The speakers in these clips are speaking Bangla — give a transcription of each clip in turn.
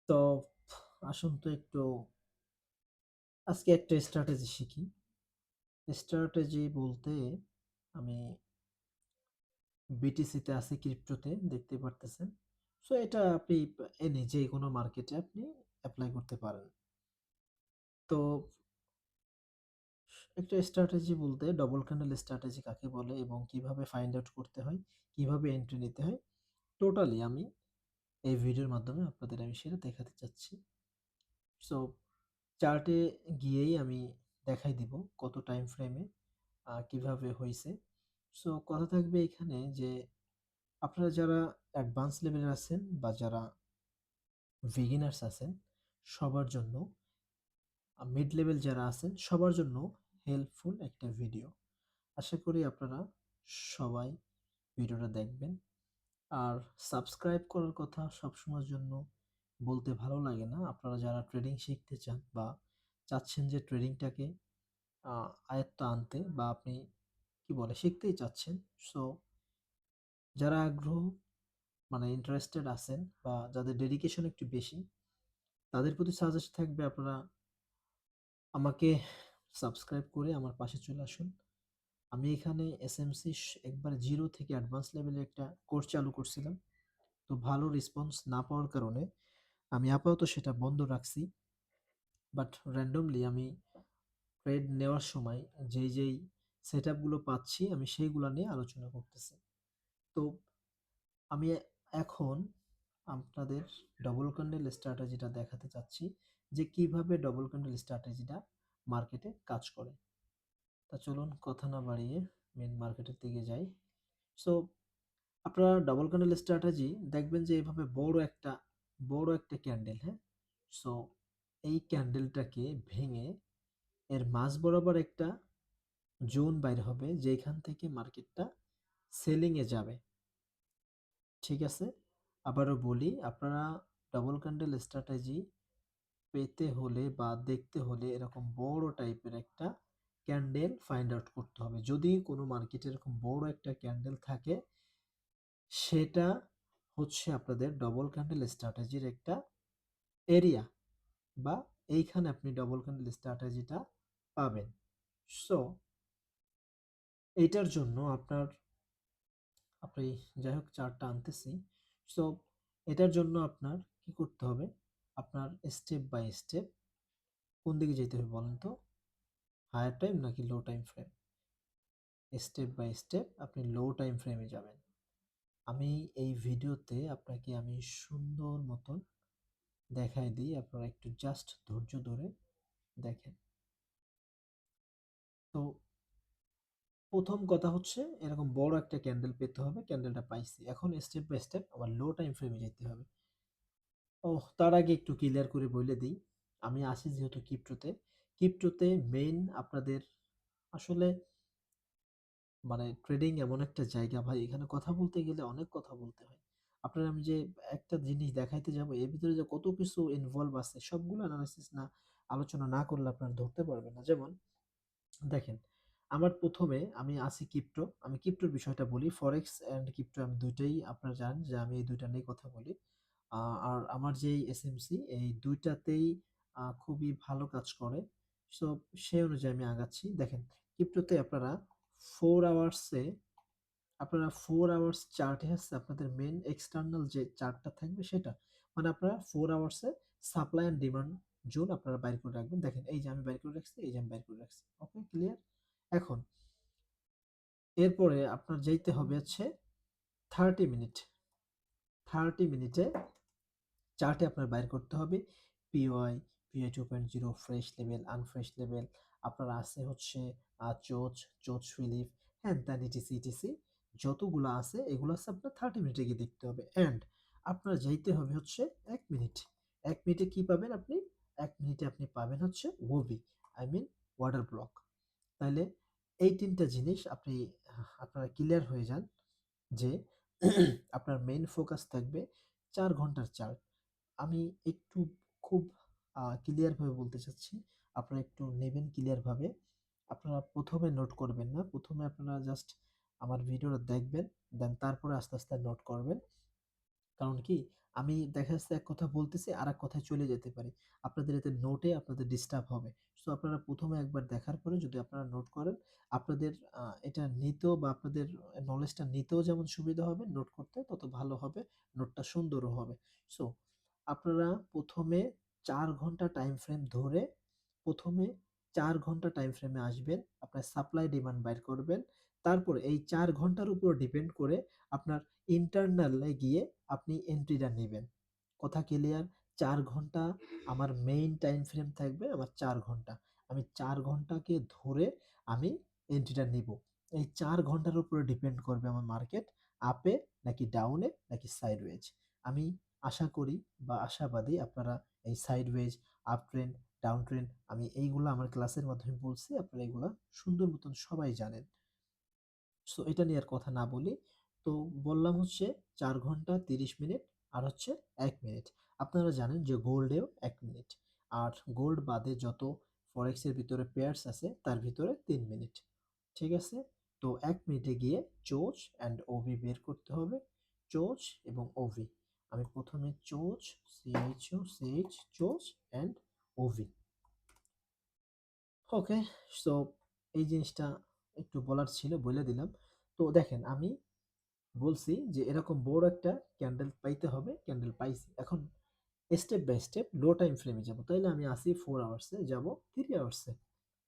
তো আসুন তো একটু আজকে একটা স্ট্র্যাটেজি শিখি। স্ট্র্যাটেজি বলতে আমি বিটিসিতে আছি, ক্রিপ্টোতে দেখতে পারতেছেন। সো এটা আপনি এনি যে কোনো মার্কেটে আপনি অ্যাপ্লাই করতে পারেন। তো একটা স্ট্র্যাটেজি বলতে ডবল ক্যান্ডেল স্ট্র্যাটেজি কাকে বলে এবং কিভাবে ফাইন্ড আউট করতে হয়, কিভাবে এন্ট্রি নিতে হয়, টোটালি আমি এই ভিডিওর মাধ্যমে আপনাদের আমি সেটা দেখাতে চাচ্ছি। সো চার্টে গিয়েই আমি দেখাই দিব কত টাইম ফ্রেমে কিভাবে হইছে। সো কথা থাকবে এখানে যে আপনারা যারা অ্যাডভান্স লেভেলের আছেন বা যারা বিগিনার্স আছেন সবার জন্য, মিড লেভেল যারা আছেন সবার জন্য হেল্পফুল একটা ভিডিও। আশা করি আপনারা সবাই ভিডিওটা দেখবেন। আর সাবস্ক্রাইব করার কথা সবসময়ের জন্য বলতে ভালো লাগে না। আপনারা যারা ট্রেডিং শিখতে চান বা চাচ্ছেন যে ট্রেডিংটাকে আয়ত্ত আনতে বা আপনি কি বলে শিখতেই চাচ্ছেন, সো যারা আগ্রহ মানে ইন্টারেস্টেড আছেন বা যাদের ডেডিকেশন একটু বেশি, তাদের প্রতি সাজেস্ট থাকবে আপনারা আমাকে সাবস্ক্রাইব করে আমার পাশে চলে আসুন। আমি এখানে এসএমসি একবার জিরো থেকে অ্যাডভান্স লেভেলের একটা কোর্স চালু করছিলাম। তো ভালো রেসপন্স না পাওয়ার কারণে আমি আপাতত সেটা বন্ধ রাখছি। বাট র্যান্ডমলি আমি ট্রেড নেওয়ার সময় যেই সেটআপগুলো পাচ্ছি আমি সেইগুলো নিয়ে আলোচনা করতেছি। তো আমি এখন আপনাদের ডবল ক্যান্ডেল স্ট্র্যাটেজিটা দেখাতে চাচ্ছি যে কিভাবে ডবল ক্যান্ডেল স্ট্র্যাটেজিটা মার্কেটে কাজ করে। তা চলুন কথা না বাড়িয়ে মেন মার্কেটের দিকে যাই। সো আপনারা ডবল ক্যান্ডেল স্ট্র্যাটেজি দেখবেন যে এভাবে বড় একটা ক্যান্ডেল, হ্যাঁ। সো এই ক্যান্ডেলটাকে ভেঙে এর মাঝ বরাবর একটা জোন বাইর হবে যেখান থেকে মার্কেটটা সেলিং এ যাবে। ঠিক আছে, আবারও বলি, আপনারা ডবল ক্যান্ডেল স্ট্র্যাটেজি পেতে হলে বা দেখতে হলে এরকম বড় টাইপের একটা ক্যান্ডেল ফাইন্ড আউট করতে হবে। যদি কোনো মার্কেটে এরকম বড় একটা ক্যান্ডেল থাকে, সেটা হচ্ছে আপনাদের ডবল ক্যান্ডেল স্ট্র্যাটেজির একটা এরিয়া বা এইখানে আপনি ডবল ক্যান্ডেল স্ট্র্যাটেজিটা পাবেন। সো এইটার জন্য আপনি যাই হোক চার্টটা আনতেছি। সো এটার জন্য আপনার কি করতে হবে, আপনার স্টেপ বাই স্টেপ কোন দিকে যেতে হবে বলেন তো, হায়ার টাইম নাকি low time frame? Step by step আপনি লো টাইম ফ্রেমে যাবেন। আমি এই ভিডিওতে আপনাকে আমি সুন্দর মতন দেখাই দিই, আপনারা একটু জাস্ট ধৈর্য ধরে দেখেন। তো প্রথম কথা হচ্ছে এরকম বড় একটা ক্যান্ডেল পেতে হবে, ক্যান্ডেলটা পাইছি, এখন স্টেপ বাই স্টেপ আবার লো টাইম ফ্রেমে যেতে হবে। ও, তার আগে একটু ক্লিয়ার করে বলে দিই, আমি আসি যেহেতু ক্রিপ্টোতে মেইন আপনাদের আসলে মানে ট্রেডিং এমন একটা জায়গা ভাই, এখানে কথা বলতে গেলে অনেক কথা বলতে হয়। আপনার আমি যে একটা জিনিস দেখাইতে যাব এর ভিতরে যে কত কিছু ইনভলভ আছে সবগুলো অ্যানালাইসিস না আলোচনা না করলে আপনারা ধরতে পারবেন না। যেমন দেখেন, আমার প্রথমে আমি আসি ক্রিপ্টো, আমি ক্রিপ্টোর বিষয়টা বলি। ফরেক্স অ্যান্ড ক্রিপ্টো আমি দুইটাই আপনারা জানেন যে আমি এই দুইটা নিয়ে কথা বলি। আর আমার যেই এসএমসি এই দুইটাতেই খুবই ভালো কাজ করে। সো সেই অনুযায়ী আমি আগাচ্ছি। দেখেন, ক্রিপ্টোতে আপনারা 4 আওয়ার্স চার্টে হচ্ছে আপনাদের মেন এক্সটার্নাল যে চার্টটা থাকবে সেটা, মানে আপনারা 4 আওয়ার্সে সাপ্লাই অ্যান্ড ডিমান্ড জোন আপনারা বাইর করে রাখবেন। দেখেন এই যে আমি বাইর করে রাখছি, এই যে আমি বাইর করে রাখছি। ওকে, ক্লিয়ার? এখন এরপরে আপনার যেতে হবে হচ্ছে 30 মিনিট। 30 মিনিটে চার্টে আপনার বাইর করতে হবে PY, PY 2.0, fresh level, আনফ্রেশ level, আপনার আছে হচ্ছে চোচ, চোচ ফিলিপ, হ্যান ত্যান ইটিসি ইটিসি যতগুলো আছে এগুলো আছে আপনার 30 মিনিটে গিয়ে দেখতে হবে। অ্যান্ড আপনার যাইতে হবে হচ্ছে 1 মিনিট। 1 মিনিটে কি পাবেন আপনি? 1 মিনিটে আপনি পাবেন হচ্ছে OB, I mean water block. তাহলে এই তিনটা জিনিস আপনারা ক্লিয়ার হয়ে যান যে আপনার মেইন ফোকাস থাকবে 4 ঘন্টার চার্ট। আমি একটু খুব ক্লিয়ার ভাবে বলতে চাচ্ছি, আপনারা একটু নেবেন ক্লিয়ার ভাবে। আপনারা প্রথমে নোট করবেন না, প্রথমে আপনারা জাস্ট আমার ভিডিওটা দেখবেন, দেন তারপরে আস্তে আস্তে নোট করবেন। কারণ কি, আমি দেখা যাচ্ছে এক কথা বলতেছি আরেক কথায় চলে যেতে পারি। আপনাদের এতে নোটে আপনাদের ডিস্টার্ব হবে। সো আপনারা ১ম এ একবার দেখার পরে যদি আপনারা নোট করেন, আপনাদের এটা নিতেও বা আপনাদের নলেজটা নিতেও যেমন সুবিধা হবে, নোট করতে তত ভালো হবে, নোটটা সুন্দরও হবে। সো আপনারা ১ম এ ৪ ঘন্টা টাইম ফ্রেম ধরে ১ম এ ৪ ঘন্টা টাইম ফ্রেমে আসবেন। আপনার সাপ্লাই ডিমান্ড বাইর করবেন। তারপরে এই ৪ ঘন্টার উপর ডিপেন্ড করে আপনার ইন্টারনালে গিয়ে আপনি এন্ট্রিটা নিবেন। কথা ক্লিয়ার? ৪ ঘন্টা আমার মেইন টাইম ফ্রেম থাকবে আমার ৪ ঘন্টা। আমি ৪ ঘন্টাকে ধরে আমি এন্ট্রিটা নিবো। এই ৪ ঘন্টার উপরে ডিপেন্ড করবে আমার মার্কেট আপে নাকি ডাউনে নাকি সাইডওয়েজ। আমি আশা করি বা আশাবাদী আপনারা এই sideways, up trend, down trend আমি এইগুলা আমার ক্লাসের মাধ্যমে বলছি। আপনারা এগুলা সুন্দর মতন সবাই জানেন। সো এটা নিয়ে আর কথা না বলি। তো বললাম হচ্ছে ৪ ঘন্টা ৩০ মিনিট আর হচ্ছে ১ মিনিট। আপনারা জানেন যে গোল্ডেও ১ মিনিট। আর গোল্ড বাদে যত ফরেক্স এর ভিতরে পেয়ারস আছে তার ভিতরে ৩ মিনিট। ঠিক আছে? তো ১ মিনিটে গিয়ে চোচ অ্যান্ড ওভি বের করতে হবে। চোচ এবং ওভি। আমি ১ম এ চোচ, সিএইচও, সিএইচ, চোচ অ্যান্ড ওভি। ওকে, সো এই জিনিসটা একটু বলার ছিল, বলে দিলাম। তো দেখেন আমি বলছি যে এরকম বড় একটা ক্যান্ডেল পাইতে হবে, ক্যান্ডেল পাইছি। এখন step by step low time ফ্রেমে যাব। তাইলে আমি আসি 4 আওয়ার্সে, যাব 3 আওয়ার্সে।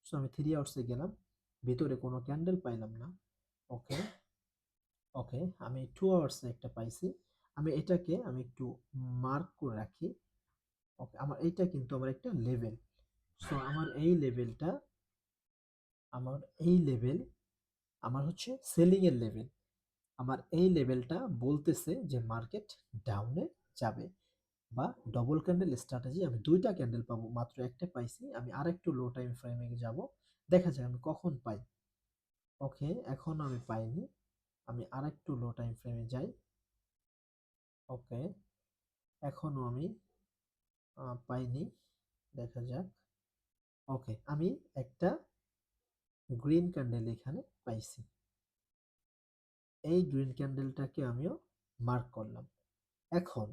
সো আমি 3 আওয়ার্সে গেলাম, ভিতরে কোনো ক্যান্ডেল পাইলাম না। ওকে, ওকে, আমি 2 আওয়ার্সে একটা পাইছি। আমি এটাকে আমি একটু মার্ক করে রাখি। ওকে, আমার এইটা কিন্তু আমার একটা লেভেল। সো আমার এই লেভেল আমার হচ্ছে সেলিং এর লেভেল। আমার এই লেভেলটা বলতেছে যে মার্কেট ডাউনে যাবে বা ডবল ক্যান্ডেল স্ট্র্যাটেজি। আমি ২টা ক্যান্ডেল পাবো, মাত্র একটা পাইছি। আমি আরেকটু লো টাইম ফ্রেমে যাব, দেখা যাক আমি কখন পাই। ওকে, এখনো আমি পাইনি, আমি আরেকটু লো টাইম ফ্রেমে যাই। ওকে, এখনো আমি পাইনি, দেখা যাক। ওকে, আমি একটা গ্রিন ক্যান্ডেল এখানে পাইছি। এই গ্রিন ক্যান্ডেলটাকে আমিও মার্ক করলাম। এখন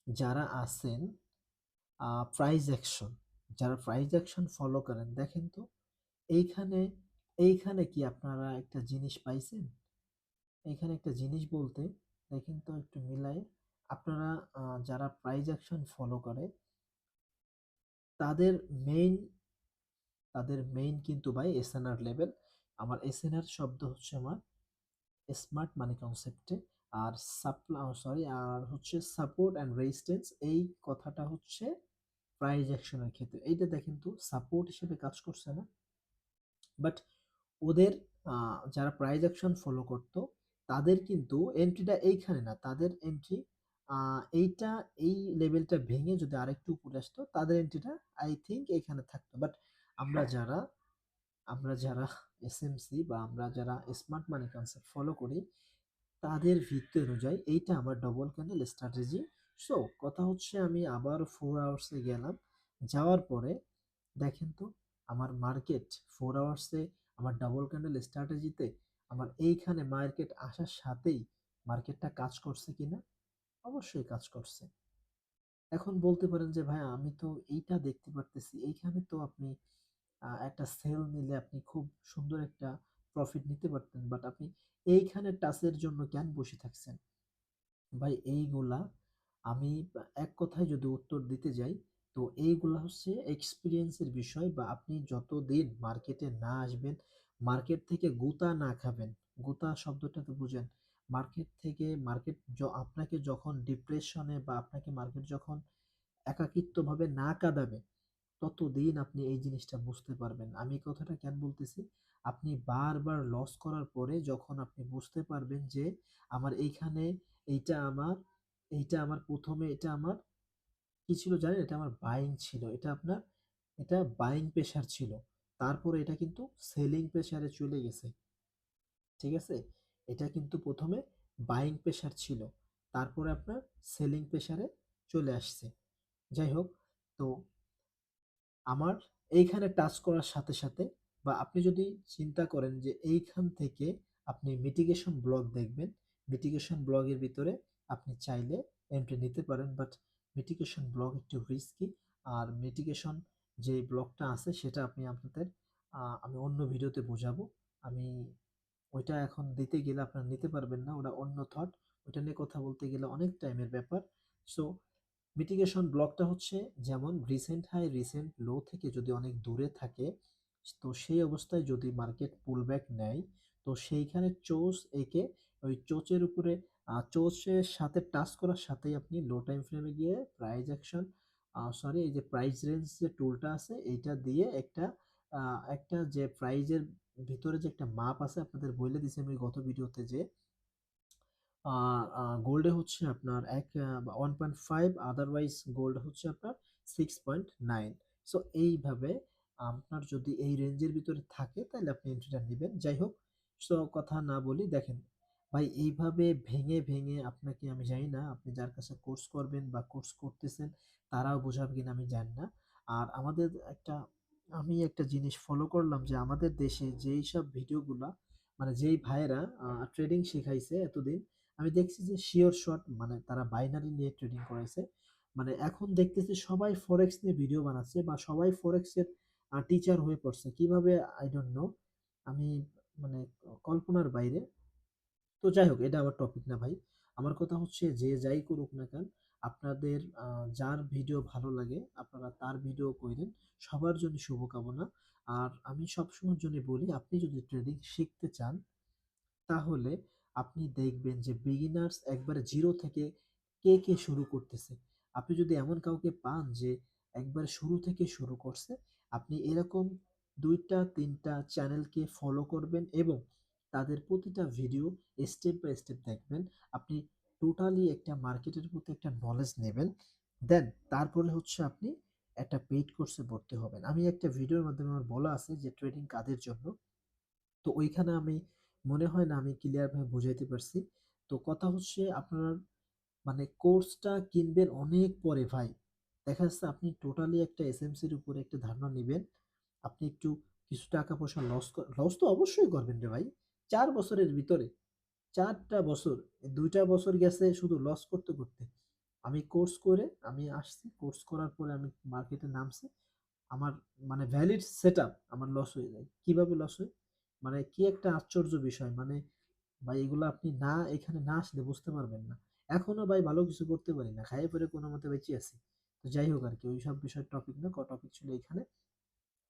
যারা আছেন প্রাইস অ্যাকশন, যারা প্রাইস অ্যাকশন ফলো করেন, দেখেন তো এইখানে এইখানে কি আপনারা একটা জিনিস পাইছেন? এইখানে একটা জিনিস বলতে দেখেন তো একটু মিলাই। আপনারা যারা প্রাইস অ্যাকশন ফলো করে তাদের মেইন তাদের মেইন কিন্তু ভাই এসএনআর লেভেল। আমার এসএনআর শব্দ হচ্ছে আমার স্মার্ট মানি কনসেপ্টে। আর আর হচ্ছে সাপোর্ট অ্যান্ড রেজিস্ট্যান্স, এই কথাটা হচ্ছে প্রাইস অ্যাকশনের ক্ষেত্রে। এইটা দেখেন তো সাপোর্ট হিসেবে কাজ করছে না? বাট ওদের যারা প্রাইস অ্যাকশন ফলো করতো তাদের কিন্তু এন্ট্রিটা এইখানে না, তাদের এন্ট্রি এইটা, এই লেভেলটা ভেঙে যদি আরেকটু উপরে আসতো তাদের এন্ট্রিটা আই থিঙ্ক এখানে থাকতো। বাট আমরা যারা আমরা যারা এসএমসি বা আমরা যারা স্মার্ট মানি কনসেপ্ট ফলো করি তাদের ভিত্তি অনুযায়ী এইটা আমার ডবল ক্যান্ডেল স্ট্র্যাটেজি। সো কথা হচ্ছে আমি আবার 4 আওয়ার্সে গেলাম, যাওয়ার পরে দেখেন তো আমার মার্কেট 4 আওয়ার্সে আমার ডাবল ক্যান্ডেল স্ট্র্যাটেজিতে আমার এইখানে মার্কেট আসার সাথেই মার্কেটটা কাজ করছে কিনা? অবশ্যই কাজ করছে। এখন বলতে পারেন যে ভাই আমি তো এইটা দেখতে পারতেছি, এইখানে তো আপনি একটা সেল নিলে আপনি খুব সুন্দর একটা প্রফিট নিতে পারতেন, বাট আপনি এইখানে টাচের জন্য কেন বসে থাকছেন? ভাই এইগুলা আমি এক কথায় যদি উত্তর দিতে যাই, তো এইগুলা হচ্ছে এক্সপিরিয়েন্সের বিষয়। বা আপনি যতদিন মার্কেটে না আসবেন, মার্কেট থেকে গুতা না খাবেন, গুতা শব্দটা তো বুঝেন, মার্কেট থেকে আপনাকে যখন ডিপ্রেশনে বা আপনাকে মার্কেট যখন একাকিত্বভাবে না কাঁদাবে ততদিন আপনি এই জিনিসটা বুঝতে পারবেন। আমি এই কথাটা কেন বলতেছি? আপনি বারবার লস করার পরে যখন আপনি বুঝতে পারবেন যে আমার এইখানে এইটা আমার এইটা আমার ১ম এ এটা আমার কি ছিল জানেন? এটা আমার বাইং ছিল। এটা বাইং প্রেশার ছিল। তারপরে এটা কিন্তু সেলিং প্রেশারে চলে গেছে। ঠিক আছে? এটা কিন্তু ১ম এ বাইং প্রেশার ছিল। তারপরে আপনার সেলিং প্রেশারে চলে আসছে। যাই হোক, তো আমার এইখানে টাচ করার সাথে সাথে বা আপনি যদি চিন্তা করেন যে এইখান থেকে আপনি মিটিগেশন ব্লক দেখবেন, মিটিগেশন ব্লকের ভিতরে আপনি চাইলে এন্ট্রি নিতে পারেন, বাট মিটিগেশন ব্লক একটু রিস্কি। আর মিটিগেশন যে ব্লকটা আছে সেটা আমি অন্য ভিডিওতে বোঝাবো। আমি ওইটা এখন দিতে গেলে আপনারা নিতে পারবেন না, ওটা অন্য থট। ওইটা নিয়ে কথা বলতে গেলে অনেক টাইমের ব্যাপার। সো মিটিগেশন ব্লকটা হচ্ছে যেমন রিসেন্ট হাই রিসেন্ট লো থেকে যদি অনেক দূরে থাকে, তো সেই অবস্থায় যদি মার্কেট পুলব্যাক নেয়, তো সেইখানে এঁকে ওই চোচের উপরে চোচের সাথে টাচ করার সাথেই আপনি লো টাইম ফ্রেমে গিয়ে প্রাইস অ্যাকশন, সরি, এই যে প্রাইস রেঞ্জ যে টুলটা আছে এইটা দিয়ে একটা যে প্রাইজের ভিতরে যে একটা মাপ আছে, আপনাদের বলে দিছি আমি গত ভিডিওতে, যে গোল্ডে হচ্ছে আপনার 1.5, আদারওয়াইজ গোল্ড হচ্ছে আপনার 6.9। সো এইভাবে আপনার যদি এই রেঞ্জের ভিতরে থাকে তাহলে আপনি এন্ট্রিটা নেবেন। যাই হোক, সো কথা না বলি, দেখেন ভাই, এইভাবে ভেঙে ভেঙে আপনাকে, আমি জানি না আপনি যার কাছে কোর্স করবেন বা কোর্স করতেছেন তারাও বোঝাবে কিনা আমি জানি না। আর আমি একটা জিনিস ফলো করলাম, যে আমাদের দেশে যেই সব ভিডিওগুলা, মানে যেই ভাইয়েরা ট্রেডিং শিখাইছে এতদিন, আমি দেখছি যে শিওর শট, মানে তারা বাইনারি নিয়ে ট্রেডিং করাইছে। মানে এখন দেখতেছি সবাই ফরেক্স নিয়ে ভিডিও বানাচ্ছে বা সবাই ফরেক্স এর টিচার হয়ে পড়ছে, কিভাবে আই ডোন্ট নো। আমি মানে কল্পনার বাইরে। তো যাই হোক, এটা আমার টপিক না ভাই। আমার কথা হচ্ছে যে যাই করুক না কেন, আপনাদের যার ভিডিও ভালো লাগে আপনারা তার ভিডিও কইরেন। সবার জন্য শুভকামনা। আর আমি সবসময়ের জন্য বলি, আপনি যদি ট্রেডিং শিখতে চান তাহলে আপনি দেখবেন যে বিগিনার্স একবারে জিরো থেকে কে কে শুরু করতেছে। আপনি যদি এমন কাউকে পান যে একবার শুরু থেকে শুরু করছে, আপনি এরকম 2টা 3টা চ্যানেলকে ফলো করবেন এবং তাদের প্রতিটা ভিডিও স্টেপ বাই স্টেপ দেখবেন। আপনি টোটালি একটা মার্কেটের প্রতি একটা নলেজ নেবেন। দেন তারপরে হচ্ছে আপনি একটা পেইড কোর্সে ভর্তি হবেন। আমি একটা ভিডিওর মাধ্যমে আমার বলা আছে যে ট্রেডিং কাদের জন্য। তো ওইখানে আমি মনে হয় না আমি ক্লিয়ার ভাবে বুঝাইতে পারছি। তো কথা হচ্ছে, আপনার মানে কোর্সটা কিনবেন অনেক পরে ভাই। দেখা যাচ্ছে আপনি টোটালি একটা এসএমসির উপরে একটা ধারণা নিবেন। আপনি একটু কিছু টাকা পয়সা লস তো অবশ্যই করবেন রে ভাই। 4 বছরের ভিতরে 4টা বছর, 2টা বছর গেছে শুধু লস করতে করতে। আমি কোর্স করে আমি আসছি, কোর্স করার পরে আমি মার্কেটে নামছি। আমার মানে ভ্যালিড সেটআপ আমার লস হয়ে যায়। কিভাবে লস হয়? মানে কি একটা আশ্চর্য বিষয়! মানে ভাই, এগুলো আপনি এখানে না আসলে বুঝতে পারবেন না। এখনো ভাই ভালো কিছু করতে পারি না, খাইয়ে পরে কোনো মতে বেঁচে আছি। তো যাই হোক আর কি, ওই সব বিষয় টপিক না, টপিক ছিল এইখানে।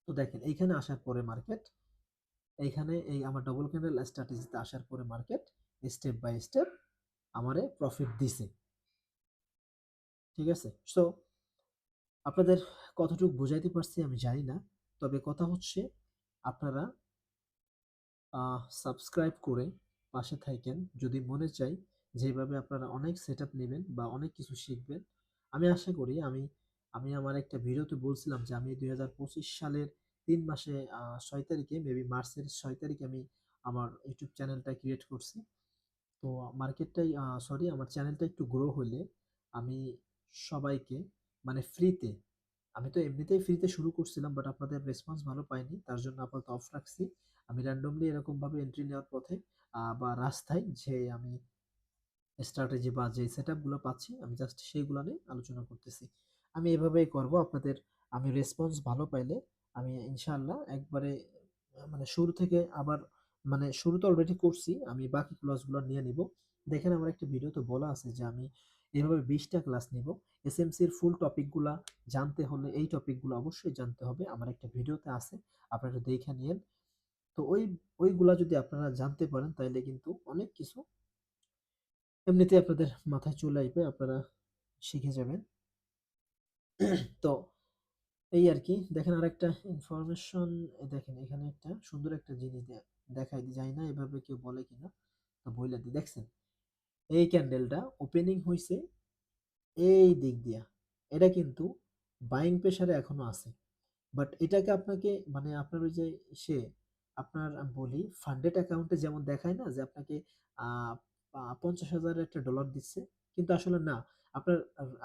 তো দেখেন, এইখানে আসার পরে মার্কেট, এইখানে এই আমার ডবল ক্যান্ডেল স্ট্র্যাটেজিতে আসার পরে মার্কেট স্টেপ বাই স্টেপ আমারে প্রফিট দিছে। ঠিক আছে? সো আপনাদের কতটুকু বুঝাইতে পারছি আমি জানি না। তবে কথা হচ্ছে, আপনারা সাবস্ক্রাইব করে পাশে থাকেন। যদি মনে চাই যেভাবে আপনারা অনেক সেটআপ নেবেন বা অনেক কিছু শিখবেন, আমি আশা করি আমি আমার একটা ভিডিওতে বলছিলাম যে আমি 2025 সালের 3 মাসে 6 তারিখে, মেবি মার্চের 6 তারিখে আমি আমার ইউটিউব চ্যানেলটা ক্রিয়েট করছি। তো মার্কেটটাই সরি, আমার চ্যানেলটা একটু গ্রো হলে আমি সবাইকে মানে ফ্রিতে, আমি তো এমনিতেই ফ্রিতে শুরু করছিলাম, বাট আপনাদের রেসপন্স ভালো পাইনি, তার জন্য আপাতত অফ রাখছি। আমি র্যান্ডমলি এরকম ভাবে এন্ট্রি নেওয়ার পথে বা রাস্তায় যে আমি স্ট্র্যাটেজি বা যে সেটআপ গুলো পাচ্ছি, আমি জাস্ট সেইগুলো নিয়ে আলোচনা করতেছি। আমি এভাবেই করব। আমি রেসপন্স ভালো পাইলে আমি ইনশাআল্লাহ একবারে মানে শুরু থেকে আবার, মানে শুরু তো অলরেডি করছি, আমি বাকি ক্লাসগুলো নিয়ে নিব। দেখেন, আমার একটা ভিডিওতে বলা আছে যে আমি এভাবে 20টা ক্লাস নিব। এসএমসির ফুল টপিকগুলা জানতে হলে এই টপিকগুলো অবশ্যই জানতে হবে, আমার একটা ভিডিওতে আছে, আপনারা একটু দেখে নিন। তো ওইগুলা যদি আপনারা জানতে পারেন তাইলে কিন্তু অনেক কিছু এমনিতে আপনাদের মাথায় চলে আসবে, আপনারা শিখে যাবেন। তো এই আর কি। দেখেন আরেকটা ইনফরমেশন, দেখেন এখানে একটা সুন্দর একটা জিনিস দেখাই দি, যায় না এভাবে কেউ বলে কিনা, তো বইলা দি। দেখছেন এই ক্যান্ডেলটা ওপেনিং হইছে এই দিক দিয়া, এটা কিন্তু বাইং প্রেসারে এখনো আছে। বাট এটাকে আপনাকে মানে আপনার ওই যে সে আপনার আমি বলি ফান্ডেড অ্যাকাউন্টে যেমন দেখায় না যে আপনাকে 50,000 একটা ডলার দিচ্ছে, কিন্তু আসলে না।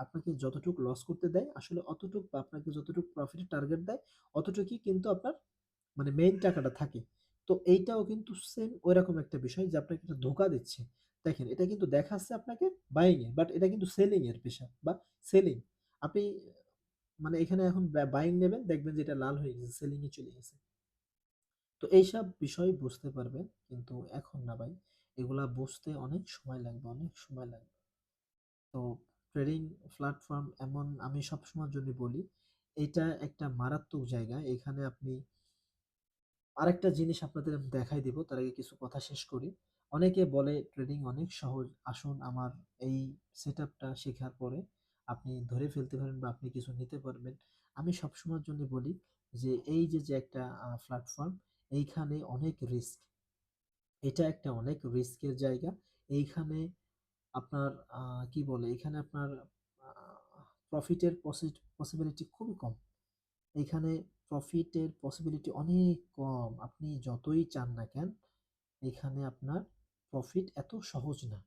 আপনাকে যতটুকু লস করতে দেয় আসলে অতটুক, বা আপনাকে যতটুকু প্রফিটের টার্গেট দেয় অতটুকুই কিন্তু আপনার মানে মেইন টাকাটা থাকে। তো এইটাও কিন্তু সেম ওইরকম একটা বিষয় যে আপনাকে একটা ধোঁকা দিচ্ছে, দেখেন এটা কিন্তু দেখাচ্ছে আপনাকে বাইং এ, বাট এটা কিন্তু সেলিং এর পেশা বা সেলিং। আপনি মানে এখানে এখন বাইং নেবেন, দেখবেন যে এটা লাল হয়ে গেছে, সেলিং এ চলে গেছে। তো এইসব বিষয় বুঝতে পারবেন, কিন্তু এখন না ভাই, এগুলা বুঝতে অনেক সময় লাগবে, অনেক সময় লাগবে। তো ট্রেডিং প্ল্যাটফর্ম এমন, আমি সবসময়ের জন্য বলি, এটা একটা মারাত্মক জায়গা। এখানে আপনি আরেকটা জিনিস আপনাদের আমি দেখাই দিব, তার আগে কিছু কথা শেষ করি। অনেকে বলে ট্রেডিং অনেক সহজ, আসুন আমার এই সেটআপটা শেখার পরে আপনি ধরে ফেলতে পারেন বা আপনি কিছু নিতে পারবেন। আমি সবসময়ের জন্য বলি যে এই যে যে একটা প্ল্যাটফর্ম, এইখানে অনেক রিস্ক, এটা একটা অনেক রিস্কের জায়গা। এইখানে আপনার কি বলে, এখানে আপনার প্রফিটের পসিবিলিটি খুবই কম। এখানে প্রফিটের পসিবিলিটি অনেক কম। আপনি যতই চান না কেন, এখানে আপনার প্রফিট এত সহজ না,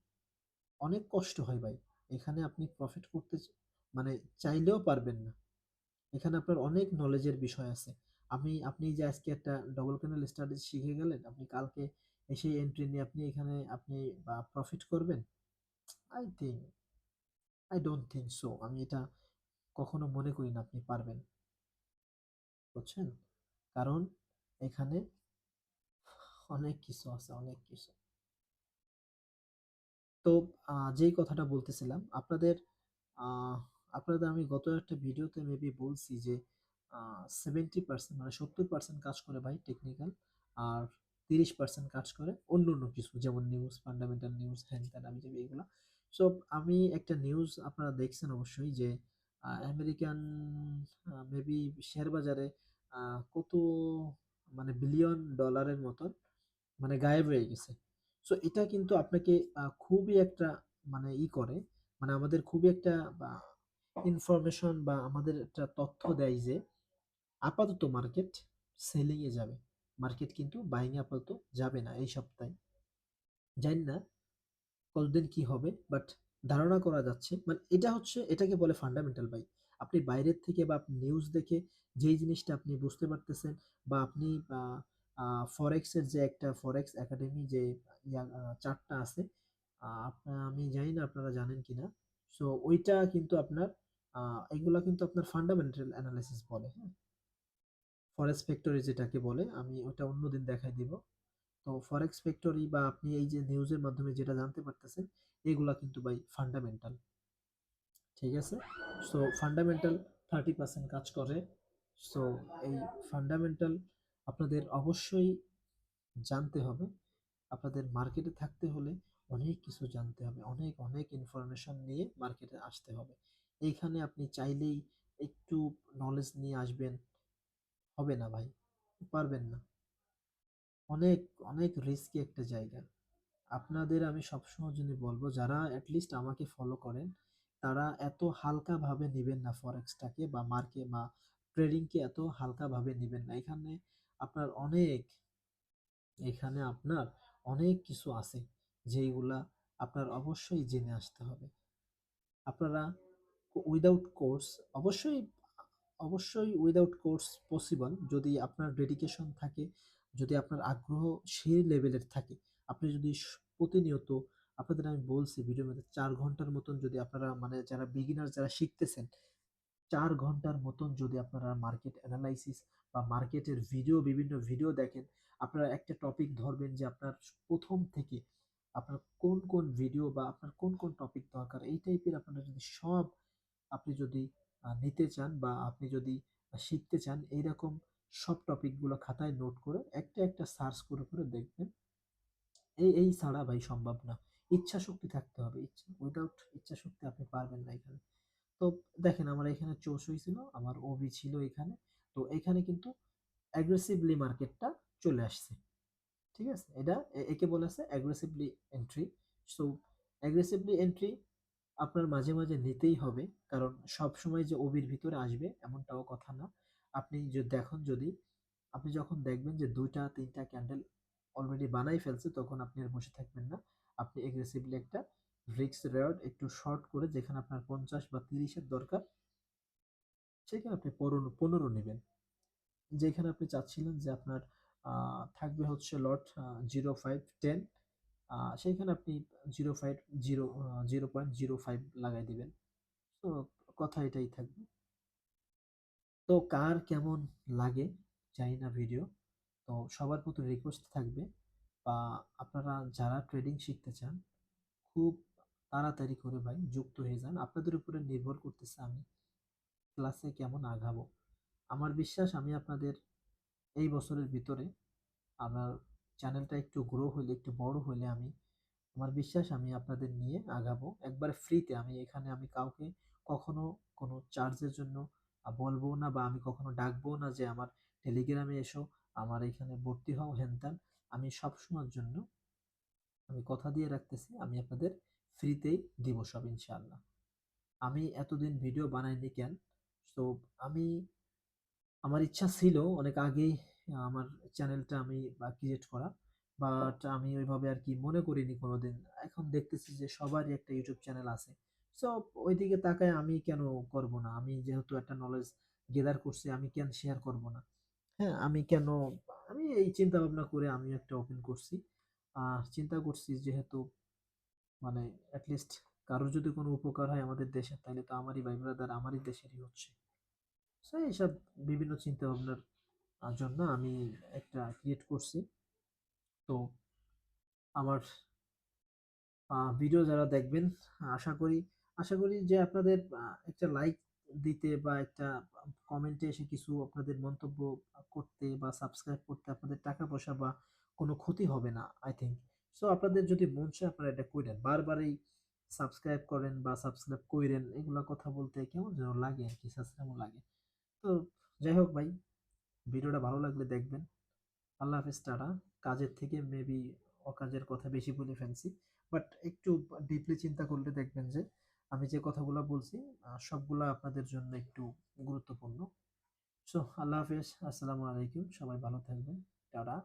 অনেক কষ্ট হয় ভাই। এখানে আপনি প্রফিট করতে মানে চাইলেও পারবেন না। এখানে আপনার অনেক নলেজের বিষয় আছে। আপনি যে আজকে একটা ডবল ক্যান্ডেল স্ট্র্যাটেজি শিখে গেলেন, আপনি কালকে এসে এন্ট্রি নিয়ে আপনি এখানে আপনি বা প্রফিট করবেন, I think, I don't think so. আমি এটা কখনো মনে করি না আপনি পারবেন, বুঝছেন? কারণ এখানে অনেক কিছু আছে, অনেক কিছু। তো যেই কথাটা বলতেছিলাম আপনাদের, আহ, আপনাদের আমি গত একটা ভিডিওতে মেবি বলছি যে 70% মানে 70% কাজ করে ভাই টেকনিক্যাল, আর 30% কাজ করে অন্য অন্য কিছু, যেমন নিউজ, ফান্ডামেন্টাল নিউজ, হ্যান ত্যান, আমি যেগুলো এগুলা। সো আমি একটা নিউজ আপনারা দেখছেন অবশ্যই যে আমেরিকান মেবি শেয়ার বাজারে কত মানে বিলিয়ন ডলারের মতন মানে গায়েব হয়ে গেছে। সো এটা কিন্তু আপনাকে খুবই একটা মানে করে, মানে আমাদের খুবই একটা বা ইনফরমেশন বা আমাদের একটা তথ্য দেয় যে আপাতত মার্কেট সেলিং এ যাবে, মার্কেট কিন্তু বাইং এ আপাতত যাবে না এই সপ্তাহে। জানি না কতদিন কি হবে, বাট ধারণা করা যাচ্ছে, মানে এটা হচ্ছে, এটাকে বলে ফান্ডামেন্টাল ভাই। আপনি বাইরের থেকে বা আপনি নিউজ দেখে যেই জিনিসটা আপনি বুঝতে পারতেছেন, বা আপনি ফরেক্স এর যে একটা ফরেক্স একাডেমি যে চার্টটা আছে, আমি জানি না আপনারা জানেন কিনা। সো ওইটা কিন্তু আপনার এগুলা কিন্তু আপনার ফান্ডামেন্টাল অ্যানালাইসিস বলে, হ্যাঁ, ফরেক্স ফ্যাক্টরি যেটাকে বলে, আমি ওটা অন্যদিন দেখাই দিব। তো ফরেক্স ফ্যাক্টরি বা আপনি এই যে নিউজের মাধ্যমে যেটা জানতে পারতেছেন, এগুলা কিন্তু ভাই ফান্ডামেন্টাল, ঠিক আছে? সো ফান্ডামেন্টাল 30% কাজ করে। সো এই ফান্ডামেন্টাল আপনাদের অবশ্যই জানতে হবে। আপনাদের মার্কেটে থাকতে হলে অনেক কিছু জানতে হবে, অনেক অনেক ইনফরমেশন নিয়ে মার্কেটে আসতে হবে। এইখানে আপনি চাইলেই একটু নলেজ নিয়ে আসবেন, হবে না ভাই, পারবেন না। অনেক অনেক রিস্কি একটা জায়গা। আপনাদের আমি সবসময় জন্য বলবো, যারা অ্যাটলিস্ট আমাকে ফলো করেন, তারা এত হালকা ভাবে নেবেন না ফরেক্সটাকে বা মার্কে বা ট্রেডিংকে এত হালকা ভাবে নেবেন না। আপনার অনেক এখানে আপনার অনেক কিছু আছে যেইগুলা আপনার অবশ্যই জেনে আসতে হবে। আপনারা উইদাউট কোর্স, অবশ্যই অবশ্যই উইদাউট কোর্স পসিবল, যদি আপনার ডেডিকেশন থাকে, যদি আপনার আগ্রহ সেই লেভেলের থাকে। আপনি যদি প্রতিনিয়ত, আপনাদের আমি বলছি ভিডিওর মধ্যে, 4 ঘন্টার মতন যদি আপনারা মানে যারা বিগিনার যারা শিখতেছেন, 4 ঘন্টার মতন যদি আপনারা মার্কেট অ্যানালাইসিস বা মার্কেটের ভিডিও, বিভিন্ন ভিডিও দেখেন, আপনারা একটা টপিক ধরবেন যে আপনার প্রথম থেকে আপনার কোন কোন ভিডিও বা আপনার কোন কোন টপিক দরকার, এই টাইপের আপনারা যদি সব আপনি যদি নিতে চান বা আপনি যদি শিখতে চান, এইরকম সব টপিকগুলো খাতায় নোট করে একটা একটা সার্চ করে করে দেখবেন। এই ছাড়া ভাই সম্ভব না। ইচ্ছা শক্তি থাকতে হবে, ইচ্ছা, উইদাউট ইচ্ছা শক্তি আপনি পারবেন না এখানে। তো দেখেন আমার এখানে 64 ছিল, আমার ওবি ছিল এখানে। তো এখানে কিন্তু অ্যাগ্রেসিভলি মার্কেটটা চলে আসছে, ঠিক আছে? এটা একে বলে আছে aggressively entry. So aggressively entry আপনার মাঝে মাঝে নিতেই হবে, কারণ সব সময় যে ওবির ভিতরে আসবে এমনটাও কথা না। আপনি যদি দেখুন, যদি আপনি যখন দেখবেন যে 2টা 3টা ক্যান্ডেল অলরেডি বানাই ফেলছে, তখন আপনি আর বসে থাকবেন না। আপনি এগ্রেসিভলি একটা রিস্ক রেওয়ার্ড একটু শর্ট করে, যেখানে আপনার 50 বা 30-এর দরকার, সেখানে আপনি 15 নেবেন। যেখানে আপনি চাচ্ছিলেন যে আপনার থাকবে হচ্ছে লট 0510, সেইখানে আপনি 0.5 0.05 লাগাই দিবেন। তো কথা এটাই থাকবে। তো কার কেমন লাগে জানি না ভিডিও। তো সবার প্রতি রিকোয়েস্ট থাকবে, বা আপনারা যারা ট্রেডিং শিখতে চান খুব তাড়াতাড়ি করে ভাই যুক্ত হয়ে যান। আপনাদের উপরে নির্ভর করতেছে আমি ক্লাসে কেমন আগাবো। আমার বিশ্বাস আমি আপনাদের এই বছরের ভিতরে আমার চ্যানেলটা একটু গ্রো হলে, একটু বড় হলে আমার বিশ্বাস আমি আপনাদের নিয়ে আগাবো একবার ফ্রিতে। আমি কাউকে কখনো কোনো চার্জের জন্য বলবো না, বা আমি কখনো ডাকবো না যে আমার টেলিগ্রামে এসো, আমার এখানে ভর্তি হও, হ্যান-ত্যান। আমি সবসময়ের জন্য আমি কথা দিয়ে রাখতেছি, আমি আপনাদের ফ্রিতেই দিব সব ইনশাআল্লাহ। আমি এতদিন ভিডিও বানাইনি কেন? তো আমি আমার ইচ্ছা ছিল অনেক আগেই আমার চ্যানেলটা আমি ক্রিয়েট করা, বাট আমি ওইভাবে আর কি মনে করিনি কোনোদিন। এখন দেখতেছি যে সবারই একটা ইউটিউব চ্যানেল আছে। সো ওইদিকে তাকায় আমি কেন করব না? আমি যেহেতু একটা নলেজ গেদার করছি, আমি কেন শেয়ার করব না? হ্যাঁ, আমি এই চিন্তা ভাবনা করে আমি একটা ওপেন করছি। চিন্তা করছি যেহেতু মানে লিস্ট কারোর যদি কোনো উপকার হয় আমাদের দেশে, তাহলে তো আমারই ভাই ব্রাদার, আমারই দেশেরই হচ্ছে। সো এইসব বিভিন্ন চিন্তা ভাবনার জন্য আমি একটা ক্রিয়েট করছি। তো আমার ভিডিও যারা দেখবেন, আশা করি আশা করি যে আপনাদের একটা লাইক দিতে, বা একটা কমেন্টে এসে কিছু আপনাদের মন্তব্য করতে, বা সাবস্ক্রাইব করতে আপনাদের টাকা পয়সা বা কোনো ক্ষতি হবে না আই থিংক। সো আপনাদের যদি মন চায় আপনারা এটা কইরেন। বারবারই সাবস্ক্রাইব করেন বা সাবস্ক্রাইব কইরেন, এগুলা কথা বলতে কেমন যেন লাগে আর কি, সাসকেমন লাগে। তো যাই হোক ভাই, ভিডিওটা ভালো লাগলে দেখবেন। আল্লাহ হাফেজ, টাটা। কাজের থেকে মেবি অকাজের কথা বেশি বলে ফেলছি, বাট একটু ডিপলি চিন্তা করলে দেখবেন যে আমি যে কথাগুলো বলছি সবগুলা আপনাদের জন্য একটু গুরুত্বপূর্ণ। সো আল্লাহ হাফেজ, আসসালামু আলাইকুম, সবাই ভালো থাকবেন, টাটা।